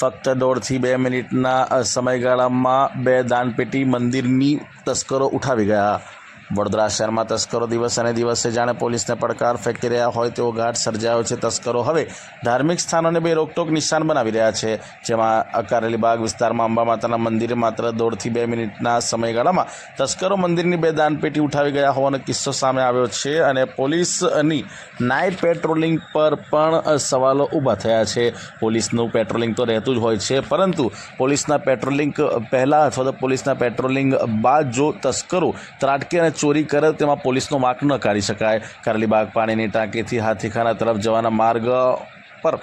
ફક્ત 1.5થી 2 મિનિટના સમયગાળામાં 2 દાનપેટી મંદિરની તસ્કરો ઉઠાવી ગયા। વડોદરા શહેરમાં તસ્કરો દિવસ અને દિવસે જાણે પોલીસને પડકાર ફેંકી રહ્યા હોય તેવો ઘાટ સર્જાયો છે। તસ્કરો હવે ધાર્મિક સ્થાનોને બેરોકટોક નિશાન બનાવી રહ્યા છે, જેમાં કારેલીબાગ વિસ્તારમાં અંબા માતાના મંદિરે માત્ર 1.5થી 2 મિનિટના સમયગાળામાં તસ્કરો મંદિરની 2 દાનપેટી ઉઠાવી ગયા હોવાનો કિસ્સો સામે આવ્યો છે અને પોલીસની નાઇટ પેટ્રોલિંગ પર પણ સવાલો ઊભા થયા છે। પોલીસનું પેટ્રોલિંગ તો રહેતું જ હોય છે, પરંતુ પોલીસના પેટ્રોલિંગ પહેલાં અથવા તો પોલીસના પેટ્રોલિંગ બાદ જો તસ્કરો ત્રાટકે અને ચોરી કરે તેમાં પોલીસનો વાંક ન કાઢી શકાય। કારેલીબાગ પાણીની ટાંકીથી હાથીખાના તરફ જવાના માર્ગ પર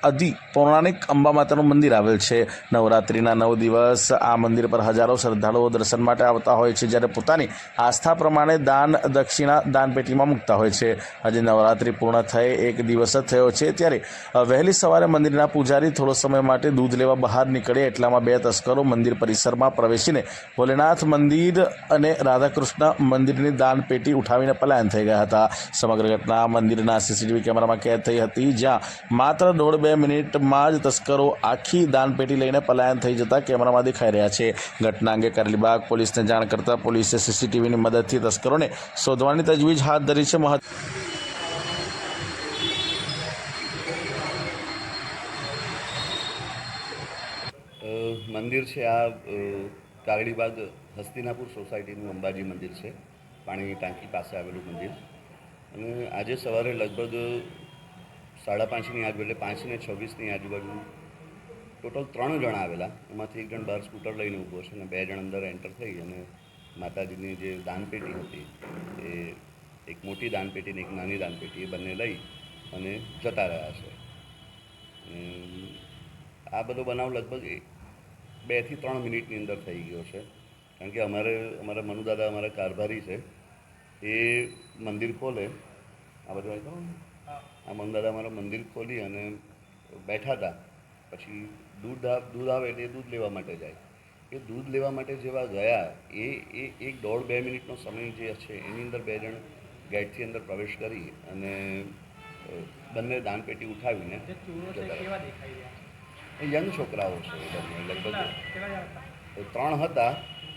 અતિ પૌરાણિક અંબા માતાનું મંદિર આવેલ છે। નવરાત્રિના 9 દિવસ આ મંદિર પર હજારો શ્રદ્ધાળુઓ દર્શન માટે આવતા હોય છે, જ્યારે પોતાની આસ્થા પ્રમાણે દાન દક્ષિણા દાનપેટીમાં મૂકતા હોય છે। આજે નવરાત્રિ પૂર્ણ થઈ 1 દિવસ જ થયો છે, ત્યારે વહેલી સવારે મંદિરના પૂજારી થોડો સમય માટે દૂધ લેવા બહાર નીકળ્યા, એટલામાં 2 તસ્કરો મંદિર પરિસરમાં પ્રવેશીને ભોલેનાથ મંદિર અને રાધાકૃષ્ણ મંદિરની દાનપેટી ઉઠાવીને પલાયન થઈ ગયા હતા। સમગ્ર ઘટના મંદિરના સીસીટીવી કેમેરામાં કેદ થઈ હતી, જ્યાં માત્ર 1.5-2 મિનિટમાં જ તસ્કરો આખી દાનપેટી લઈને પલાયન થઈ જતા કેમેરામાં દેખાઈ રહ્યા છે। ઘટના અંગે કારેલીબાગ પોલીસને જાણ કરતા પોલીસે સીસીટીવીની મદદથી તસ્કરોને શોધવાની તજવીજ હાથ ધરી છે। મંદિર છે આ કારેલીબાગ હસ્તિનાપુર સોસાયટીનું અંબાજી મંદિર છે, પાણીની ટાંકી પાસે આવેલું મંદિર। અને આજે સવારે લગભગ 5:30ની આજુબાજુ, એટલે 5:26ની આજુબાજુ ટોટલ 3 જણા આવેલા। એમાંથી 1 જણ બહાર સ્કૂટર લઈને ઊભો છે અને 2 જણ અંદર એન્ટર થઈ અને માતાજીની જે દાનપેટી હતી, એ એક મોટી દાનપેટી ને એક નાની દાનપેટી, એ બંને લઈ અને જતા રહ્યા છે। આ બધો બનાવ લગભગ 2થી 3 મિનિટની અંદર થઈ ગયો છે, કારણ કે અમારા મનુદાદા અમારા કારભારી છે, એ મંદિર ખોલે આ બધું આવી ખબર આ મનુદાદા અમારા મંદિર ખોલી અને બેઠા હતા, પછી દૂધ આવે એટલે એ દૂધ લેવા માટે જાય। એ દૂધ લેવા માટે જેવા ગયા એ 1.5-2 મિનિટનો સમય જે છે એની અંદર 2 જણ ગેટથી અંદર પ્રવેશ કરી અને બંને દાનપેટી ઉઠાવીને યંગ છોકરાઓ છે, લગભગ 3 હતા।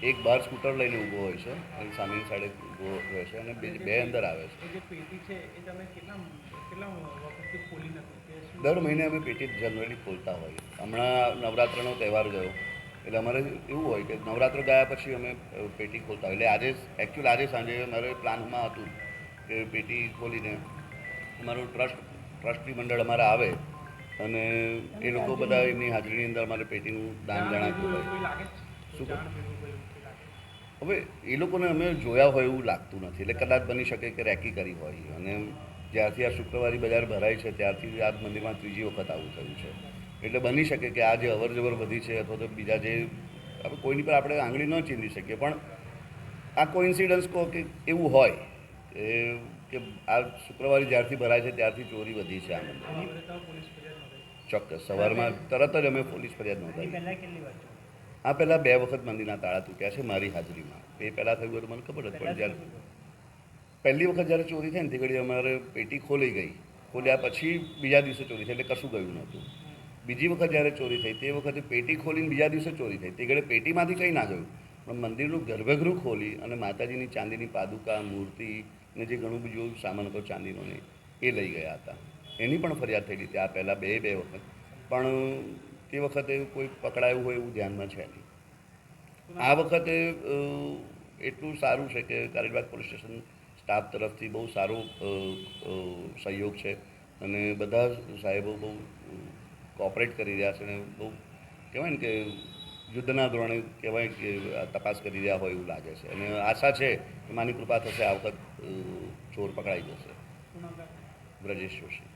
એક બહાર સ્કૂટર લઈને ઊભો હોય છે અને સામેની સાઈડે ઊભો રહે છે અને 2 અંદર આવે છે। દર મહિને અમે પેટી જનરલી ખોલતા હોઈએ। હમણાં નવરાત્રનો તહેવાર ગયો એટલે અમારે એવું હોય કે નવરાત્ર ગયા પછી અમે પેટી ખોલતા હોય। એટલે આજે સાંજે અમારે પ્લાનમાં હતું કે પેટી ખોલીને અમારું ટ્રસ્ટી મંડળ અમારા આવે અને એ લોકો બધા એમની હાજરીની અંદર અમારે પેટીનું દાન જણાતું હોય। શું હવે એ લોકોને અમે જોયા હોય એવું લાગતું નથી, એટલે કદાચ બની શકે કે રેકી કરી હોય। અને જ્યારથી આ શુક્રવારી બજાર ભરાય છે ત્યારથી આ મંદિરમાં 3જી વખત આવું થયું છે, એટલે બની શકે કે આ જે અવરજવર વધી છે અથવા તો બીજા જે કોઈની પર આપણે આંગળી ન ચીંધી શકીએ, પણ આ કોઇન્સિડન્સ કહો કે એવું હોય કે આ શુક્રવારે જ્યારથી ભરાય છે ત્યારથી ચોરી વધી છે આ મંદિરમાં। ચોક્કસ સવારમાં તરત જ અમે પોલીસ ફરિયાદ નોંધાવી। આ પહેલાં 2 વખત મંદિરના તાળા તૂટ્યા છે મારી હાજરીમાં। એ પહેલાં થયું હતું મને ખબર હતી, પણ જ્યારે પહેલી વખત જ્યારે ચોરી થઈ ને તે ઘડી અમારે પેટી ખોલી ગઈ, ખોલ્યા પછી બીજા દિવસે ચોરી થઈ, એટલે કશું ગયું નહોતું। બીજી વખત જ્યારે ચોરી થઈ તે વખતે પેટી ખોલીને બીજા દિવસે ચોરી થઈ, તે ઘડી પેટીમાંથી કંઈ ના ગયું, પણ મંદિરનું ગર્ભગૃહ ખોલી અને માતાજીની ચાંદીની પાદુકા, મૂર્તિ ને જે ઘણું બીજું સામાન હતો ચાંદીનો ને એ લઈ ગયા હતા। એની પણ ફરિયાદ થયેલી હતી આ પહેલાં 2 વખત, પણ તે વખતે કોઈ પકડાયું હોય એવું ધ્યાનમાં છે નહીં। આ વખતે એટલું સારું છે કે કારેલીબાગ પોલીસ સ્ટેશન સ્ટાફ તરફથી બહુ સારો સહયોગ છે અને બધા સાહેબો બહુ કોઓપરેટ કરી રહ્યા છે અને બહુ કહેવાય ને કે યુદ્ધના ધોરણે કહેવાય કે તપાસ કરી રહ્યા હોય એવું લાગે છે અને આશા છે કે માની કૃપા થશે આ વખત ચોર પકડાઈ જશે। બ્રજેશ જોશી।